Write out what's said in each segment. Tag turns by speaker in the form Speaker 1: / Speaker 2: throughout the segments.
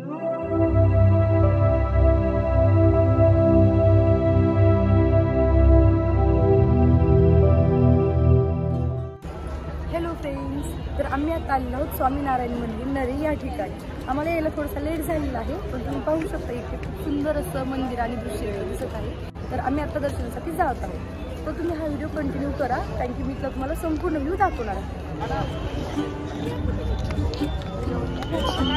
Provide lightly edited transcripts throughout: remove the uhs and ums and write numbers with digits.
Speaker 1: Hello friends, तर आम्ही आता आलेलो आहोत स्वामीनारायण मंदिर नरे या ठिकाणी. आम्हाला यायला थोडासा लेट झालेला आहे, पण तुम्ही पाहू शकता इथे खूप सुंदर असं मंदिर आणि दृश्य दिसत आहे. तर आम्ही आता दर्शनासाठी जात आहोत. तर तुम्ही हा व्हिडिओ कंटिन्यू करा, कारण की मी तुम्हाला संपूर्ण व्ह्यू दाखवणार आहे.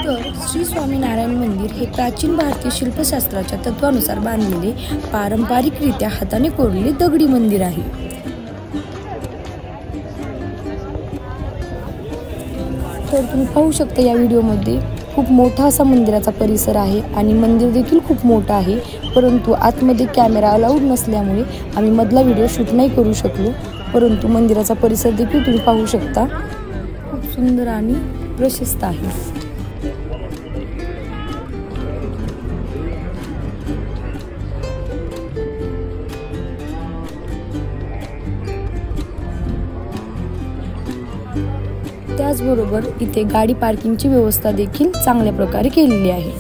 Speaker 1: तर श्री स्वामीनारायण मंदिर हे प्राचीन भारतीय शिल्पशास्त्राच्या तत्वानुसार बांधलेले पारंपरिकरित्या हाताने कोरलेले दगडी मंदिर आहे. तर तुम्ही पाहू शकता या व्हिडिओमध्ये खूप मोठा असा मंदिराचा परिसर आहे आणि मंदिर देखील खूप मोठं आहे. परंतु आतमध्ये कॅमेरा अलाउड नसल्यामुळे आम्ही मधला व्हिडिओ शूट नाही करू शकलो. परंतु मंदिराचा परिसर देखील तुम्ही पाहू शकता, खूप सुंदर आणि प्रशस्त आहे. त्याचबरोबर इथे गाडी पार्किंगची व्यवस्था देखील चांगल्या प्रकारे केलेली आहे.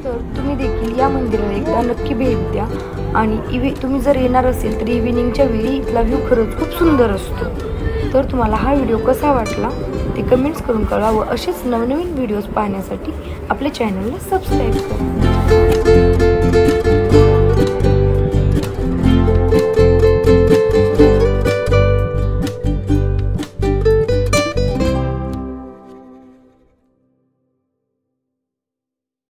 Speaker 1: तर तुम्ही देखील या मंदिराला एकदा नक्की भेट द्या. आणि तुम्ही जर येणार असेल तर इव्हिनिंगच्या वेळी इथला व्ह्यू खरंच खूप सुंदर असतो. तर तुम्हाला हा व्हिडिओ कसा वाटला ते कमेंट्स करून कळवा व असेच नवनवीन व्हिडिओज पाहण्यासाठी आपल्या चॅनलला सबस्क्राईब करा.